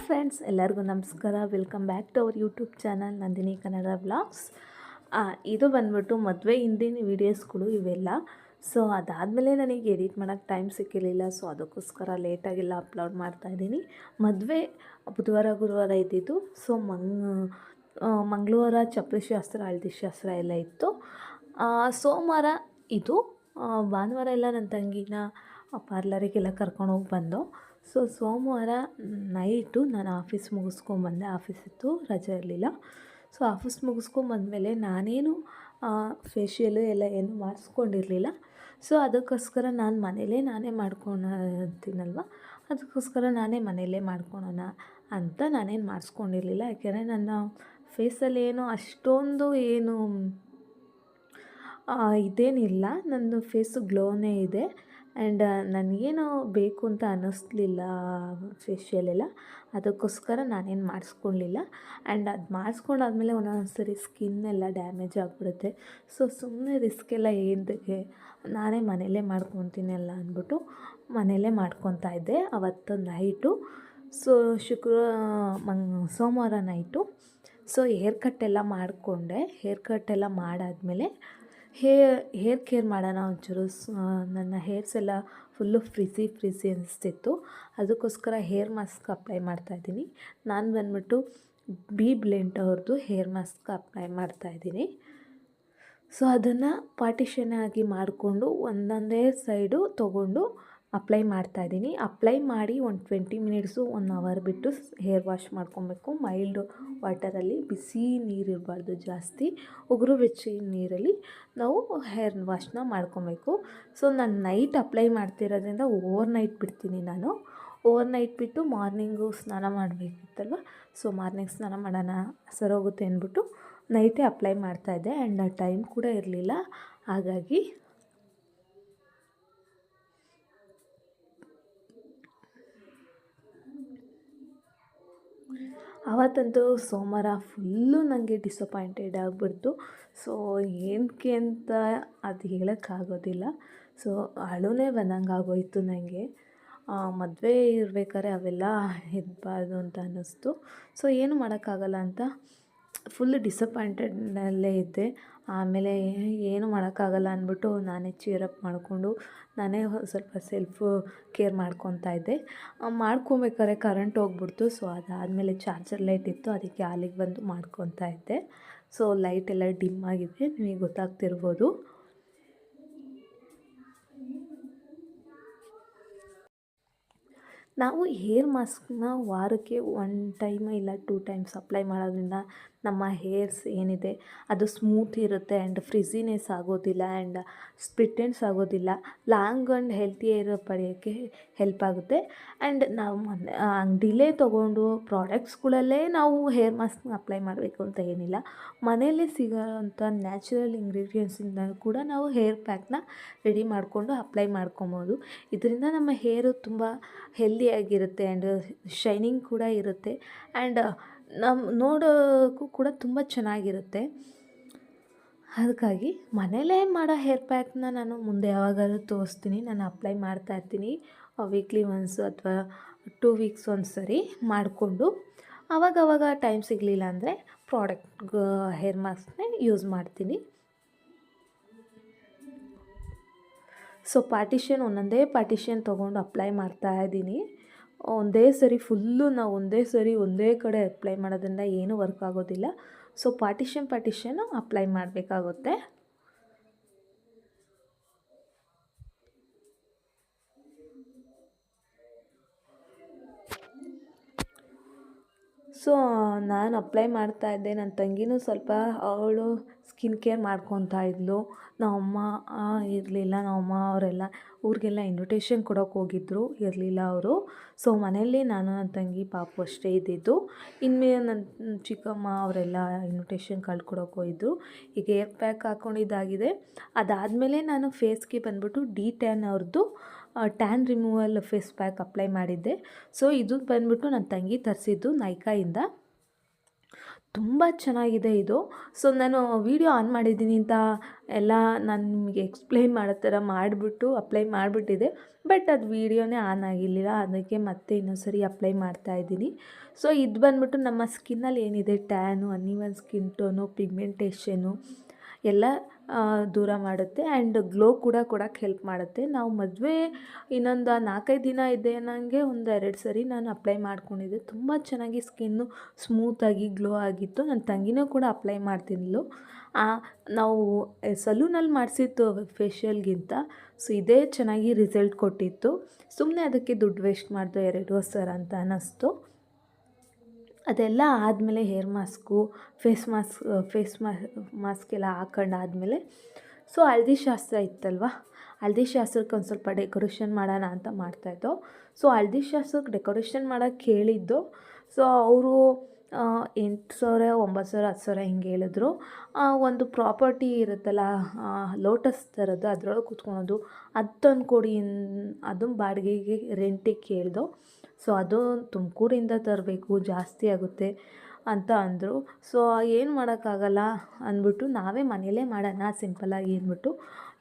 Friends, ಎಲ್ಲರಿಗೂ ನಮಸ್ಕಾರ. Welcome back to our YouTube channel Nandini Kannada vlogs. ಇದು ಬಂದ್ಬಿಟ್ಟು ಮದುವೆ ಹಿಂದಿನ ವೀಡಿಯೋಸ್ಗಳು ಇವೆಲ್ಲ. ಸೊ ಅದಾದಮೇಲೆ ನನಗೆ ಎಡಿಟ್ ಮಾಡೋಕ್ಕೆ ಟೈಮ್ ಸಿಕ್ಕಿರಲಿಲ್ಲ. ಸೊ ಅದಕ್ಕೋಸ್ಕರ ಲೇಟಾಗೆಲ್ಲ ಅಪ್ಲೋಡ್ ಮಾಡ್ತಾಯಿದ್ದೀನಿ. ಮದುವೆ ಬುಧವಾರ ಗುರುವಾರ ಇದ್ದಿದ್ದು. ಸೊ ಮಂಗಳವಾರ ಚಪ್ಪಲಿ ಶಾಸ್ತ್ರ, ಹಳದಿ ಶಾಸ್ತ್ರ ಎಲ್ಲ ಇತ್ತು. ಸೋಮವಾರ ಇದು ಭಾನುವಾರ ಎಲ್ಲ ನನ್ನ ತಂಗಿನ ಪಾರ್ಲರಿಗೆಲ್ಲ ಕರ್ಕೊಂಡೋಗಿ ಬಂದು. ಸೊ ಸೋಮವಾರ ನೈಟು ನಾನು ಆಫೀಸ್ ಮುಗಿಸ್ಕೊಂಬಂದೆ. ಆಫೀಸ್ ಇತ್ತು, ರಜೆ ಇರಲಿಲ್ಲ. ಸೊ ಆಫೀಸ್ ಮುಗಿಸ್ಕೊಂಬಂದಮೇಲೆ ನಾನೇನು ಫೇಶಿಯಲು ಎಲ್ಲ ಏನು ಮಾಡಿಸ್ಕೊಂಡಿರಲಿಲ್ಲ. ಸೊ ಅದಕ್ಕೋಸ್ಕರ ನಾನು ಮನೇಲೇ ನಾನೇ ಮಾಡ್ಕೊಳ್ತೀನಲ್ವ, ಅದಕ್ಕೋಸ್ಕರ ನಾನೇ ಮನೆಯಲ್ಲೇ ಮಾಡ್ಕೊಳೋಣ ಅಂತ ನಾನೇನು ಮಾಡಿಸ್ಕೊಂಡಿರಲಿಲ್ಲ. ಯಾಕೆಂದರೆ ನನ್ನ ಫೇಸಲ್ಲಿ ಏನು ಅಷ್ಟೊಂದು ಏನು ಇದೇನಿಲ್ಲ, ನನ್ನದು ಫೇಸು ಗ್ಲೋನೇ ಇದೆ. ಆ್ಯಂಡ್ ನನಗೇನು ಬೇಕು ಅಂತ ಅನ್ನಿಸ್ಲಿಲ್ಲ ಫೇಶಿಯಲೆಲ್ಲ, ಅದಕ್ಕೋಸ್ಕರ ನಾನೇನು ಮಾಡಿಸ್ಕೊಳ್ಳಿಲ್ಲ. ಆ್ಯಂಡ್ ಅದು ಮಾಡಿಸ್ಕೊಂಡಾದ್ಮೇಲೆ ಒಂದೊಂದು ಸರಿ ಸ್ಕಿನ್ನೆಲ್ಲ ಡ್ಯಾಮೇಜ್ ಆಗಿಬಿಡುತ್ತೆ. ಸೊ ಸುಮ್ಮನೆ ರಿಸ್ಕೆಲ್ಲ ಏನಕ್ಕೆ, ನಾನೇ ಮನೆಯಲ್ಲೇ ಮಾಡ್ಕೊತೀನಲ್ಲ ಅಂದ್ಬಿಟ್ಟು ಮನೆಯಲ್ಲೇ ಮಾಡ್ಕೊತಾ ಇದ್ದೆ ಅವತ್ತು ನೈಟು. ಸೊ ಸೋಮವಾರ ನೈಟು ಸೊ ಹೇರ್ ಕಟ್ಟೆಲ್ಲ ಮಾಡಿಕೊಂಡೆ. ಹೇರ್ ಕಟ್ಟೆಲ್ಲ ಮಾಡಾದಮೇಲೆ ಹೇರ್ ಕೇರ್ ಮಾಡೋಣ ಒಂಚೂರು. ನನ್ನ ಹೇರ್ಸ್ ಎಲ್ಲ ಫುಲ್ಲು ಫ್ರಿಝಿ ಅನಿಸ್ತಿತ್ತು. ಅದಕ್ಕೋಸ್ಕರ ಹೇರ್ ಮಾಸ್ಕ್ ಅಪ್ಲೈ ಮಾಡ್ತಾಯಿದ್ದೀನಿ. ನಾನು ಬಂದ್ಬಿಟ್ಟು ಬಿ ಬ್ಲೆಂಡ್ ಅವ್ರದ್ದು ಹೇರ್ ಮಾಸ್ಕ್ ಅಪ್ಲೈ ಮಾಡ್ತಾಯಿದ್ದೀನಿ. ಸೊ ಅದನ್ನು ಪಾರ್ಟಿಷನ್ ಆಗಿ ಮಾಡಿಕೊಂಡು ಒಂದೊಂದೇ ಸೈಡು ತೊಗೊಂಡು ಅಪ್ಲೈ ಮಾಡ್ತಾಯಿದ್ದೀನಿ. ಅಪ್ಲೈ ಮಾಡಿ ಒಂದು 20 ಮಿನಿಟ್ಸು 1 ಅವರ್ ಬಿಟ್ಟು ಹೇರ್ ವಾಶ್ ಮಾಡ್ಕೊಬೇಕು. ಮೈಲ್ಡ್ ವಾಟರಲ್ಲಿ, ಬಿಸಿ ನೀರಿರಬಾರ್ದು ಜಾಸ್ತಿ, ಉಗುರು ಬೆಚ್ಚಗಿನ ನೀರಲ್ಲಿ ನಾವು ಹೇರ್ ವಾಶ್ನ ಮಾಡ್ಕೊಬೇಕು. ಸೊ ನಾನು ನೈಟ್ ಅಪ್ಲೈ ಮಾಡ್ತಿರೋದ್ರಿಂದ ಓವರ್ ನೈಟ್ ಬಿಡ್ತೀನಿ. ನಾನು ಓವರ್ ನೈಟ್ ಬಿಟ್ಟು ಮಾರ್ನಿಂಗು ಸ್ನಾನ ಮಾಡಬೇಕಿತ್ತಲ್ವ, ಸೊ ಮಾರ್ನಿಂಗ್ ಸ್ನಾನ ಮಾಡೋಣ ಸರೋಗುತ್ತೆ ಅಂದ್ಬಿಟ್ಟು ನೈಟೇ ಅಪ್ಲೈ ಮಾಡ್ತಾಯಿದ್ದೆ. ಆ್ಯಂಡ್ ಟೈಮ್ ಕೂಡ ಇರಲಿಲ್ಲ, ಹಾಗಾಗಿ ಆವತ್ತಂತೂ ಸೋಮವಾರ ಫುಲ್ಲು ನನಗೆ ಡಿಸಪಾಯಿಂಟೆಡ್ ಆಗಿಬಿಡ್ತು. ಸೊ ಏನಕ್ಕೆ ಅಂತ ಅದು ಹೇಳೋಕ್ಕಾಗೋದಿಲ್ಲ. ಸೊ ಅಳುನೇ ಬಂದಂಗೆ ಆಗೋಯಿತು ನನಗೆ. ಮದುವೆ ಇರಬೇಕಾದ್ರೆ ಅವೆಲ್ಲ ಇರಬಾರ್ದು ಅಂತ ಅನ್ನಿಸ್ತು. ಸೊ ಏನು ಮಾಡೋಕ್ಕಾಗಲ್ಲ ಅಂತ ಫುಲ್ಲು ಡಿಸಪಾಯಿಂಟೆಡ್ನಲ್ಲೇ ಇದ್ದೆ. ಆಮೇಲೆ ಏನು ಮಾಡೋಕ್ಕಾಗಲ್ಲ ಅಂದ್ಬಿಟ್ಟು ನಾನೇ ಚೀರಪ್ ಮಾಡಿಕೊಂಡು ನಾನೇ ಸ್ವಲ್ಪ ಸೆಲ್ಫು ಕೇರ್ ಮಾಡ್ಕೊತಾ ಇದ್ದೆ. ಮಾಡ್ಕೊಬೇಕಾದ್ರೆ ಕರೆಂಟ್ ಹೋಗ್ಬಿಡ್ತು. ಸೊ ಅದಾದಮೇಲೆ ಚಾರ್ಜರ್ ಲೈಟ್ ಇತ್ತು, ಅದಕ್ಕೆ ಅಲ್ಲಿಗೆ ಬಂದು ಮಾಡ್ಕೊತಾ ಇದ್ದೆ. ಸೊ ಲೈಟೆಲ್ಲ ಡಿಮ್ ಆಗಿದೆ, ನಿಮಗೆ ಗೊತ್ತಾಗ್ತಿರ್ಬೋದು. ನಾವು ಹೇರ್ ಮಾಸ್ಕ್ನ ವಾರಕ್ಕೆ 1 ಟೈಮ್ ಇಲ್ಲ 2 ಟೈಮ್ಸ್ ಅಪ್ಲೈ ಮಾಡೋದ್ರಿಂದ ನಮ್ಮ ಹೇರ್ಸ್ ಏನಿದೆ ಅದು ಸ್ಮೂತ್ ಇರುತ್ತೆ. ಆ್ಯಂಡ್ ಫ್ರಿಝಿನೆಸ್ ಆಗೋದಿಲ್ಲ, ಆ್ಯಂಡ್ ಸ್ಪ್ಲಿಟ್ ಎಂಡ್ಸ್ ಆಗೋದಿಲ್ಲ. ಲಾಂಗ್ ಆ್ಯಂಡ್ ಹೆಲ್ತಿ ಹೇರ್ ಪಡೆಯೋಕ್ಕೆ ಹೆಲ್ಪ್ ಆಗುತ್ತೆ. ಆ್ಯಂಡ್ ನಾವು ಅಂಗಡಿಲೇ ತೊಗೊಂಡು ಪ್ರಾಡಕ್ಟ್ಸ್ಗಳಲ್ಲೇ ನಾವು ಹೇರ್ ಮಾಸ್ಕ್ನ ಅಪ್ಲೈ ಮಾಡಬೇಕು ಅಂತ ಏನಿಲ್ಲ. ಮನೆಯಲ್ಲೇ ಸಿಗೋವಂಥ ನ್ಯಾಚುರಲ್ ಇಂಗ್ರೀಡಿಯೆಂಟ್ಸಿಂದ ಕೂಡ ನಾವು ಹೇರ್ ಪ್ಯಾಕ್ನ ರೆಡಿ ಮಾಡಿಕೊಂಡು ಅಪ್ಲೈ ಮಾಡ್ಕೊಬೋದು. ಇದರಿಂದ ನಮ್ಮ ಹೇರು ತುಂಬ ಹೆಲ್ದಿಯಾಗಿರುತ್ತೆ, ಆ್ಯಂಡ್ ಶೈನಿಂಗ್ ಕೂಡ ಇರುತ್ತೆ, ಆ್ಯಂಡ್ ನೋಡೋಕ್ಕೂ ಕೂಡ ತುಂಬ ಚೆನ್ನಾಗಿರುತ್ತೆ. ಅದಕ್ಕಾಗಿ ಮನೇಲೇ ಮಾಡೋ ಹೇರ್ ಪ್ಯಾಕ್ನ ನಾನು ಮುಂದೆ ಯಾವಾಗಾದ್ರೂ ತೋರಿಸ್ತೀನಿ. ನಾನು ಅಪ್ಲೈ ಮಾಡ್ತಾಯಿರ್ತೀನಿ ವೀಕ್ಲಿ ಒನ್ಸು ಅಥವಾ 2 ವೀಕ್ಸ್ ಒಂದು ಸರಿ ಮಾಡಿಕೊಂಡು. ಆವಾಗವಾಗ ಟೈಮ್ ಸಿಗಲಿಲ್ಲ ಅಂದರೆ ಹೇರ್ ಮಾಸ್ಕ್ನೇ ಯೂಸ್ ಮಾಡ್ತೀನಿ. ಸೊ ಒಂದೊಂದೇ ಪಾರ್ಟಿಷನ್ ತೊಗೊಂಡು ಅಪ್ಲೈ ಮಾಡ್ತಾಯಿದ್ದೀನಿ. ಒಂದೇ ಸರಿ ನಾವು ಒಂದೇ ಕಡೆ ಅಪ್ಲೈ ಮಾಡೋದ್ರಿಂದ ಏನೂ ವರ್ಕ್ ಆಗೋದಿಲ್ಲ. ಸೊ ಪಾರ್ಟಿಷನ್ನು ಅಪ್ಲೈ ಮಾಡಬೇಕಾಗುತ್ತೆ. ಸೊ ನಾನು ಅಪ್ಲೈ ಮಾಡ್ತಾಯಿದ್ದೆ. ನನ್ನ ತಂಗಿನೂ ಸ್ವಲ್ಪ ಅವಳು ಸ್ಕಿನ್ ಕೇರ್ ಮಾಡ್ಕೊತಾ ಇದ್ಲು. ನಮ್ಮಮ್ಮ ಇರಲಿಲ್ಲ, ನಮ್ಮಮ್ಮ ಅವರೆಲ್ಲ ಊರಿಗೆಲ್ಲ ಇನ್ವಿಟೇಷನ್ ಕೊಡೋಕೆ ಹೋಗಿದ್ರು, ಇರಲಿಲ್ಲ ಅವರು. ಸೊ ಮನೆಯಲ್ಲಿ ನಾನು, ನನ್ನ ತಂಗಿ, ಪಾಪು ಅಷ್ಟೇ ಇದ್ದಿದ್ದು. ಇನ್ಮೇಲೆ ನನ್ನ ಚಿಕ್ಕಮ್ಮ ಅವರೆಲ್ಲ ಇನ್ವಿಟೇಷನ್ ಕಳ್ಕೊಡೋಕೆ ಹೋಗಿದ್ರು. ಈಗ ಹೇರ್ ಪ್ಯಾಕ್ ಹಾಕ್ಕೊಂಡಿದ್ದಾಗಿದೆ. ಅದಾದಮೇಲೆ ನಾನು ಫೇಸ್ಗೆ ಬಂದ್ಬಿಟ್ಟು D10 ಅವ್ರದ್ದು tan removal face pack apply ಮಾಡಿದ್ದೆ. ಸೊ ಇದು ಬಂದ್ಬಿಟ್ಟು ನನ್ನ ತಂಗಿ ತರಿಸಿದ್ದು ನೈಕಾಯಿಂದ. ತುಂಬ ಚೆನ್ನಾಗಿದೆ ಇದು. ಸೊ ನಾನು ವೀಡಿಯೋ ಆನ್ ಮಾಡಿದ್ದೀನಿ ಅಂತ ಎಲ್ಲ ನಾನು ನಿಮಗೆ ಎಕ್ಸ್ಪ್ಲೈನ್ ಮಾಡೋ ಥರ ಮಾಡಿಬಿಟ್ಟು ಅಪ್ಲೈ ಮಾಡಿಬಿಟ್ಟಿದೆ. ಬಟ್ ಅದು ವೀಡಿಯೋನೇ ಆನ್ ಆಗಿರಲಿಲ್ಲ, ಅದಕ್ಕೆ ಮತ್ತೆ ಇನ್ನೊಂದು ಸರಿ ಅಪ್ಲೈ ಮಾಡ್ತಾಯಿದ್ದೀನಿ. ಸೊ ಇದು ಬಂದ್ಬಿಟ್ಟು ನಮ್ಮ ಸ್ಕಿನ್ನಲ್ಲಿ ಏನಿದೆ tan, uneven skin tone, pigmentation ಎಲ್ಲ ದೂರ ಮಾಡುತ್ತೆ ಆ್ಯಂಡ್ ಗ್ಲೋ ಕೂಡ ಕೊಡೋಕ್ಕೆ ಹೆಲ್ಪ್ ಮಾಡುತ್ತೆ. ನಾವು ಮದುವೆ ಇನ್ನೊಂದು 4-5 ದಿನ ಇದೆ ನನಗೆ ಒಂದು 2 ಸರಿ ನಾನು ಅಪ್ಲೈ ಮಾಡ್ಕೊಂಡಿದ್ದೆ. ತುಂಬ ಚೆನ್ನಾಗಿ ಸ್ಕಿನ್ನು ಸ್ಮೂತಾಗಿ ಗ್ಲೋ ಆಗಿತ್ತು. ನನ್ನ ತಂಗಿನೂ ಕೂಡ ಅಪ್ಲೈ ಮಾಡ್ತಿದ್ಲು. ನಾವು ಸಲೂನಲ್ಲಿ ಮಾಡಿಸಿದ್ದು ಫೇಶಿಯಲ್ಗಿಂತ ಸೊ ಇದೇ ಚೆನ್ನಾಗಿ ರಿಸಲ್ಟ್ ಕೊಟ್ಟಿತ್ತು. ಸುಮ್ಮನೆ ಅದಕ್ಕೆ ದುಡ್ಡು ವೇಸ್ಟ್ ಮಾಡಿದೆ 2,000 ಅಂತ ಅನ್ನಿಸ್ತು. ಅದೆಲ್ಲ ಆದಮೇಲೆ ಹೇರ್ ಮಾಸ್ಕು, ಫೇಸ್ ಮಾಸ್ಕ್ ಎಲ್ಲ ಹಾಕೊಂಡಾದ್ಮೇಲೆ ಸೊ ಹಳದಿ ಶಾಸ್ತ್ರ ಇತ್ತಲ್ವ, ಹಳದಿ ಶಾಸ್ತ್ರಕ್ಕೆ ಒಂದು ಸ್ವಲ್ಪ ಡೆಕೋರೇಷನ್ ಮಾಡೋಣ ಅಂತ ಮಾಡ್ತಾಯಿದ್ದೋ. ಸೊ ಹಳದಿ ಶಾಸ್ತ್ರಕ್ಕೆ ಡೆಕೋರೇಷನ್ ಮಾಡೋಕ್ಕೆ ಹೇಳಿದ್ದು. ಸೊ ಅವರು 8,000, 9,000, 10,000 ಹಿಂಗೆ ಹೇಳಿದ್ರು. ಒಂದು ಪ್ರಾಪರ್ಟಿ ಇರುತ್ತಲ್ಲ ಲೋಟಸ್ ಥರದ್ದು, ಅದರೊಳಗೆ ಕೂತ್ಕೊಳೋದು, ಅದು ತಂದು ಕೊಡಿ, ಅದನ್ನು ಬಾಡಿಗೆಗೆ ರೆಂಟಿಗೆ ಕೇಳ್ದೋ. ಸೊ ಅದು ತುಮಕೂರಿಂದ ತರಬೇಕು, ಜಾಸ್ತಿ ಆಗುತ್ತೆ ಅಂತ ಅಂದರು. ಸೊ ಏನು ಮಾಡೋಕ್ಕಾಗಲ್ಲ ಅಂದ್ಬಿಟ್ಟು ನಾವೇ ಮನೆಯಲ್ಲೇ ಮಾಡೋಣ ಸಿಂಪಲ್ಲಾಗಿ ಅಂದ್ಬಿಟ್ಟು,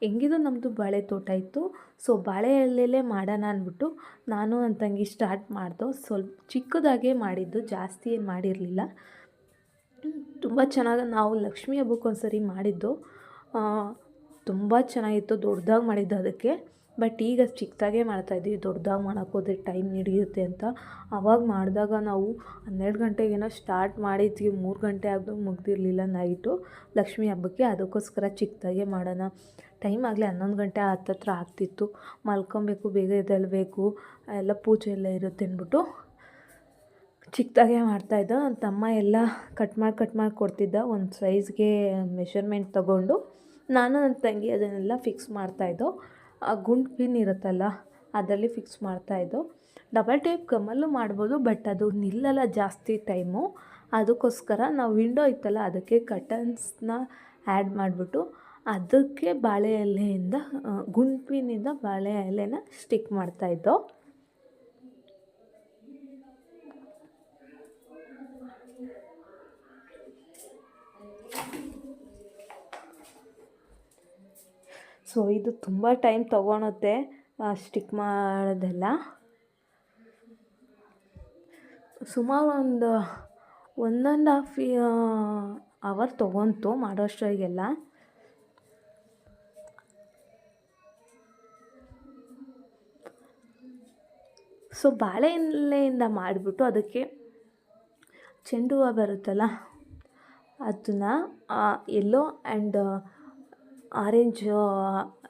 ಹೆಂಗಿದ್ರು ನಮ್ಮದು ಬಾಳೆ ತೋಟ ಇತ್ತು. ಸೊ ಬಾಳೆ ಎಲೆಯಲ್ಲೇ ಮಾಡೋಣ ಅಂದ್ಬಿಟ್ಟು ನಾನು ನನ್ನ ತಂಗಿ ಸ್ಟಾರ್ಟ್ ಮಾಡ್ದೋ. ಸ್ವಲ್ಪ ಚಿಕ್ಕದಾಗೇ ಮಾಡಿದ್ದು, ಜಾಸ್ತಿ ಏನು ಮಾಡಿರಲಿಲ್ಲ. ತುಂಬ ಚೆನ್ನಾಗಿ ನಾವು ಲಕ್ಷ್ಮೀ ಹಬ್ಬಕ್ಕೆ ಒಂದು ಸರಿ ಮಾಡಿದ್ದು, ತುಂಬ ಚೆನ್ನಾಗಿತ್ತು. ದೊಡ್ಡದಾಗಿ ಮಾಡಿದ್ದು ಅದಕ್ಕೆ. ಬಟ್ ಈಗ ಚಿಕ್ಕದಾಗೇ ಮಾಡ್ತಾಯಿದ್ವಿ, ದೊಡ್ಡದಾಗಿ ಮಾಡೋಕ್ಕೋದ್ರೆ ಟೈಮ್ ಹಿಡಿಯುತ್ತೆ ಅಂತ. ಆವಾಗ ಮಾಡಿದಾಗ ನಾವು 12 ಗಂಟೆಗೇನೋ ಸ್ಟಾರ್ಟ್ ಮಾಡಿದ್ವಿ, 3 ಗಂಟೆ ಆದರೂ ಮುಗ್ದಿರಲಿಲ್ಲ ನೈಟು ಲಕ್ಷ್ಮೀ ಹಬ್ಬಕ್ಕೆ. ಅದಕ್ಕೋಸ್ಕರ ಚಿಕ್ಕದಾಗೇ ಮಾಡೋಣ, ಟೈಮ್ ಆಗಲೇ 11 ಗಂಟೆ ಹತ್ತತ್ರ ಆಗ್ತಿತ್ತು. ಮಲ್ಕೊಬೇಕು, ಬೇಗ ಎದ್ದೇಳಬೇಕು, ಎಲ್ಲ ಪೂಜೆ ಎಲ್ಲ ಇರುತ್ತೆ ಅಂದ್ಬಿಟ್ಟು ಚಿಕ್ಕದಾಗೇ ಮಾಡ್ತಾಯಿದ್ದೋ. ನನ್ನ ತಮ್ಮ ಎಲ್ಲ ಕಟ್ ಮಾಡಿ ಕೊಡ್ತಿದ್ದ ಒಂದು ಸೈಜ್ಗೆ ಮೆಷರ್ಮೆಂಟ್ ತೊಗೊಂಡು. ನಾನು ನನ್ನ ತಂಗಿ ಅದನ್ನೆಲ್ಲ ಫಿಕ್ಸ್ ಮಾಡ್ತಾಯಿದ್ದೋ. ಆ ಗುಂಡು ಪಿನ್ ಇರುತ್ತಲ್ಲ ಅದರಲ್ಲಿ ಫಿಕ್ಸ್ ಮಾಡ್ತಾಯಿದ್ದೋ. ಡಬಲ್ ಟೇಪ್ ಗಮ್ಮಲ್ಲೂ ಮಾಡ್ಬೋದು, ಬಟ್ ಅದು ನಿಲ್ಲಲ್ಲ ಜಾಸ್ತಿ ಟೈಮು. ಅದಕ್ಕೋಸ್ಕರ ನಾವು ವಿಂಡೋ ಇತ್ತಲ್ಲ ಅದಕ್ಕೆ ಕಟನ್ಸ್ನ ಆ್ಯಡ್ ಮಾಡಿಬಿಟ್ಟು ಅದಕ್ಕೆ ಬಾಳೆ ಎಲೆಯಿಂದ ಗುಂಡು ಪಿನ್ನಿಂದ ಬಾಳೆ ಎಲೆನ ಸ್ಟಿಕ್ ಮಾಡ್ತಾಯಿದ್ದೋ. ಸೊ ಇದು ತುಂಬ ಟೈಮ್ ತೊಗೊಳುತ್ತೆ ಸ್ಟಿಕ್ ಮಾಡೋದೆಲ್ಲ. ಸುಮಾರು ಒಂದು 1.5 ಅವರ್ ತೊಗೊತು ಮಾಡೋಷ್ಟರಿಗೆಲ್ಲ. ಸೊ ಬಾಳೆ ಎಲೆಯಿಂದ ಮಾಡಿಬಿಟ್ಟು ಅದಕ್ಕೆ ಚೆಂಡು ಹೂವು ಬರುತ್ತಲ್ಲ ಅದನ್ನು ಯೆಲ್ಲೋ ಆ್ಯಂಡ್ ಆರೆಂಜ್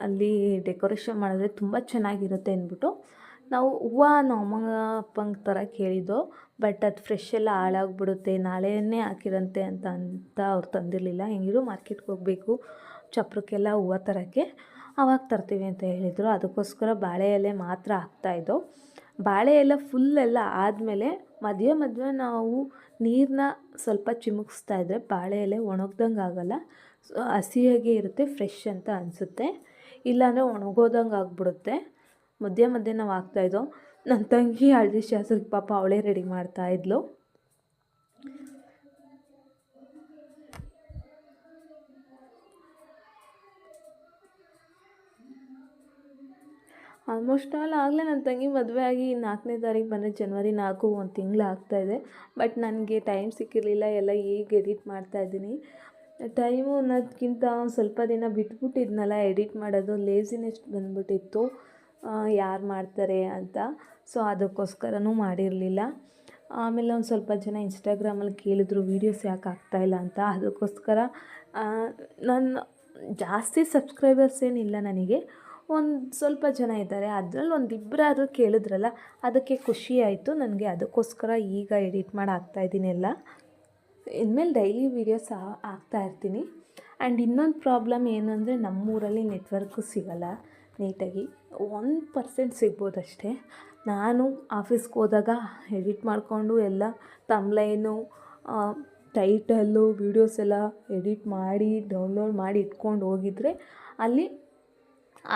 ಅಲ್ಲಿ ಡೆಕೋರೇಷನ್ ಮಾಡಿದ್ರೆ ತುಂಬ ಚೆನ್ನಾಗಿರುತ್ತೆ ಅಂದ್ಬಿಟ್ಟು ನಾವು ಹೂವು ನಮ್ಮ ಅಪ್ಪಂಗೆ ತರಕ್ಕೆ ಹೇಳಿದ್ದೋ. ಬಟ್ ಅದು ಫ್ರೆಶ್ ಎಲ್ಲ ಹಾಳಾಗ್ಬಿಡುತ್ತೆ, ನಾಳೆಯೇ ಹಾಕಿರಂತೆ ಅಂತ ಅವ್ರು ತಂದಿರಲಿಲ್ಲ. ಹೆಂಗಿದ್ರು ಮಾರ್ಕೆಟ್ಗೆ ಹೋಗಬೇಕು ಚಪ್ರಕ್ಕೆಲ್ಲ ಹೂವು ತರೋಕ್ಕೆ, ಆವಾಗ ತರ್ತೀವಿ ಅಂತ ಹೇಳಿದರು. ಅದಕ್ಕೋಸ್ಕರ ಬಾಳೆ ಎಲೆ ಮಾತ್ರ ಹಾಕ್ತಾಯಿದ್ದೋ. ಬಾಳೆ ಎಲೆ ಫುಲ್ಲೆಲ್ಲ ಆದಮೇಲೆ ಮಧ್ಯ ನಾವು ನೀರನ್ನ ಸ್ವಲ್ಪ ಚಿಮುಕಿಸ್ತಾ ಇದ್ದರೆ ಬಾಳೆ ಎಲೆ ಒಣಗ್ದಂಗೆ ಆಗೋಲ್ಲ, ಹಸಿಯಾಗೇ ಇರುತ್ತೆ, ಫ್ರೆಶ್ ಅಂತ ಅನಿಸುತ್ತೆ. ಇಲ್ಲಾಂದರೆ ಒಣಗೋದಂಗೆ ಆಗಿಬಿಡುತ್ತೆ. ಮಧ್ಯೆ ನಾವು ಹಾಕ್ತಾಯಿದ್ದೋ. ನನ್ನ ತಂಗಿ ಹಳದಿ ಶಾಸ್ತ್ರಕ್ಕೆ ಪಾಪ ಅವಳೇ ರೆಡಿ ಮಾಡ್ತಾಯಿದ್ಲು. ಆಲ್ಮೋಸ್ಟ್ ಆಲ್ ಆಗಲೇ ನನ್ನ ತಂಗಿ ಮದುವೆ ಆಗಿ 4ನೇ ತಾರೀಕು ಬಂದರೆ ಜನವರಿ 4, 1 ತಿಂಗಳು ಆಗ್ತಾಯಿದೆ. ಬಟ್ ನನಗೆ ಟೈಮ್ ಸಿಕ್ಕಿರಲಿಲ್ಲ, ಎಲ್ಲ ಈಗ ಎಡಿಟ್ ಮಾಡ್ತಾಯಿದ್ದೀನಿ. ಟೈಮು ಅನ್ನೋದಕ್ಕಿಂತ ಸ್ವಲ್ಪ ದಿನ ಬಿಟ್ಬಿಟ್ಟಿದ್ನಲ್ಲ ಎಡಿಟ್ ಮಾಡೋದು, ಲೇಸಿನೆಸ್ ಬಂದುಬಿಟ್ಟಿತ್ತು, ಯಾರು ಮಾಡ್ತಾರೆ ಅಂತ. ಸೊ ಅದಕ್ಕೋಸ್ಕರನೂ ಮಾಡಿರಲಿಲ್ಲ. ಆಮೇಲೆ ಒಂದು ಸ್ವಲ್ಪ ಜನ ಇನ್ಸ್ಟಾಗ್ರಾಮಲ್ಲಿ ಕೇಳಿದ್ರು ವೀಡಿಯೋಸ್ ಯಾಕೆ ಆಗ್ತಾಯಿಲ್ಲ ಅಂತ. ಅದಕ್ಕೋಸ್ಕರ ನನ್ನ ಜಾಸ್ತಿ ಸಬ್ಸ್ಕ್ರೈಬರ್ಸ್ ಏನಿಲ್ಲ ನನಗೆ, ಒಂದು ಸ್ವಲ್ಪ ಜನ ಇದ್ದಾರೆ. ಅದರಲ್ಲಿ ಒಂದು ಇಬ್ಬರಾದರೂ ಕೇಳಿದ್ರಲ್ಲ, ಅದಕ್ಕೆ ಖುಷಿ ಆಯಿತು ನನಗೆ. ಅದಕ್ಕೋಸ್ಕರ ಈಗ ಎಡಿಟ್ ಮಾಡಿ ಹಾಕ್ತಾಯಿದ್ದೀನಿ ಎಲ್ಲ. ಇನ್ಮೇಲೆ ಡೈಲಿ ವೀಡಿಯೋಸ್ ಹಾಕ್ತಾಯಿರ್ತೀನಿ. ಆ್ಯಂಡ್ ಇನ್ನೊಂದು ಪ್ರಾಬ್ಲಮ್ ಏನು ಅಂದರೆ ನಮ್ಮೂರಲ್ಲಿ ನೆಟ್ವರ್ಕು ಸಿಗೋಲ್ಲ ನೀಟಾಗಿ, 1% ಸಿಗ್ಬೋದಷ್ಟೇ. ನಾನು ಆಫೀಸ್ಗೆ ಹೋದಾಗ ಎಡಿಟ್ ಮಾಡಿಕೊಂಡು ಎಲ್ಲ ತಮ್ಲೈನು, ಟೈಟಲ್ಲು, ವೀಡಿಯೋಸ್ ಎಲ್ಲ ಎಡಿಟ್ ಮಾಡಿ ಡೌನ್ಲೋಡ್ ಮಾಡಿ ಇಟ್ಕೊಂಡು ಹೋಗಿದ್ರೆ ಅಲ್ಲಿ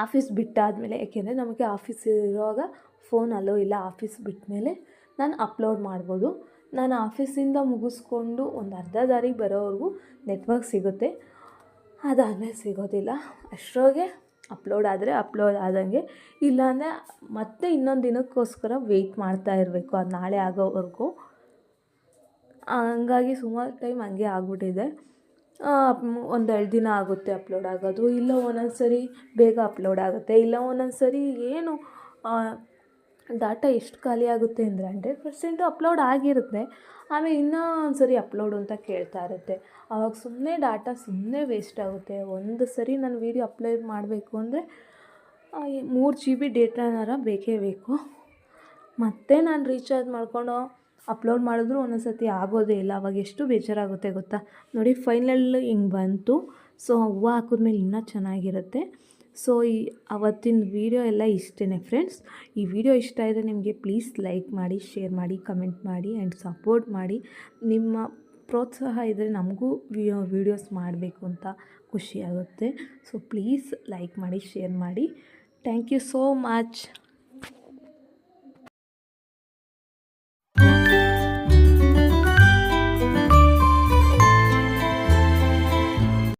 ಆಫೀಸ್ ಬಿಟ್ಟಾದಮೇಲೆ, ಏಕೆಂದರೆ ನಮಗೆ ಆಫೀಸ್ ಇರುವಾಗ ಫೋನ್ ಅಲೋ ಇಲ್ಲ, ಆಫೀಸ್ ಬಿಟ್ಟ ಮೇಲೆ ನಾನು ಅಪ್ಲೋಡ್ ಮಾಡ್ಬೋದು. ನಾನು ಆಫೀಸಿಂದ ಮುಗಿಸ್ಕೊಂಡು ಒಂದು ಅರ್ಧ ದಾರಿಗೆ ಬರೋವರೆಗೂ ನೆಟ್ವರ್ಕ್ ಸಿಗುತ್ತೆ, ಅದಾದಮೇಲೆ ಸಿಗೋದಿಲ್ಲ. ಅಷ್ಟರೊಳಗೆ ಅಪ್ಲೋಡ್ ಆದರೆ ಅಪ್ಲೋಡ್ ಆದಂಗೆ, ಇಲ್ಲಾಂದರೆ ಮತ್ತೆ ಇನ್ನೊಂದು ದಿನಕ್ಕೋಸ್ಕರ ವೆಯ್ಟ್ ಮಾಡ್ತಾ ಇರಬೇಕು, ಅದು ನಾಳೆ ಆಗೋವರೆಗೂ. ಹಂಗಾಗಿ ಸುಮಾರು ಟೈಮ್ ಹಂಗೆ ಆಗ್ಬಿಟ್ಟಿದೆ. ಒಂದೆರಡು ದಿನ ಆಗುತ್ತೆ ಅಪ್ಲೋಡ್ ಆಗೋದು, ಇಲ್ಲ ಒಂದೊಂದು ಸರಿ ಬೇಗ ಅಪ್ಲೋಡ್ ಆಗುತ್ತೆ, ಇಲ್ಲ ಒಂದೊಂದು ಸರಿ ಏನು ಡಾಟಾ ಎಷ್ಟು ಖಾಲಿ ಆಗುತ್ತೆ ಅಂದರೆ 100% ಅಪ್ಲೋಡ್ ಆಗಿರುತ್ತೆ, ಆಮೇಲೆ ಇನ್ನೂ ಒಂದು ಸರಿ ಅಪ್ಲೋಡು ಅಂತ ಕೇಳ್ತಾ ಇರುತ್ತೆ. ಆವಾಗ ಸುಮ್ಮನೆ ಡಾಟಾ ಸುಮ್ಮನೆ ವೇಸ್ಟ್ ಆಗುತ್ತೆ. ಒಂದು ಸರಿ ನಾನು ವೀಡಿಯೋ ಅಪ್ಲೋಡ್ ಮಾಡಬೇಕು ಅಂದರೆ 3 GB ಡೇಟಾನಾರ ಬೇಕೇ ಬೇಕು. ಮತ್ತು ನಾನು ರೀಚಾರ್ಜ್ ಮಾಡ್ಕೊಂಡು ಅಪ್ಲೋಡ್ ಮಾಡಿದ್ರು ಒಂದೊಂದು ಸತಿ ಆಗೋದೇ ಇಲ್ಲ. ಅವಾಗ ಎಷ್ಟು ಬೇಜಾರಾಗುತ್ತೆ ಗೊತ್ತಾ. ನೋಡಿ ಫೈನಲ್ ಹಿಂಗೆ ಬಂತು. ಸೊ ಹೂವು ಹಾಕಿದ್ಮೇಲೆ ಇನ್ನೂ ಚೆನ್ನಾಗಿರುತ್ತೆ. ಸೊ ಅವತ್ತಿನ ವೀಡಿಯೋ ಎಲ್ಲ ಇಷ್ಟೇ ಫ್ರೆಂಡ್ಸ್. ಈ ವಿಡಿಯೋ ಇಷ್ಟ ಆದರೆ ನಿಮಗೆ ಪ್ಲೀಸ್ ಲೈಕ್ ಮಾಡಿ, ಶೇರ್ ಮಾಡಿ, ಕಮೆಂಟ್ ಮಾಡಿ ಆ್ಯಂಡ್ ಸಪೋರ್ಟ್ ಮಾಡಿ. ನಿಮ್ಮ ಪ್ರೋತ್ಸಾಹ ಇದ್ದರೆ ನಮಗೂ ವೀಡಿಯೋಸ್ ಮಾಡಬೇಕು ಅಂತ ಖುಷಿಯಾಗುತ್ತೆ. ಸೊ ಪ್ಲೀಸ್ ಲೈಕ್ ಮಾಡಿ, ಶೇರ್ ಮಾಡಿ. Thank you so much.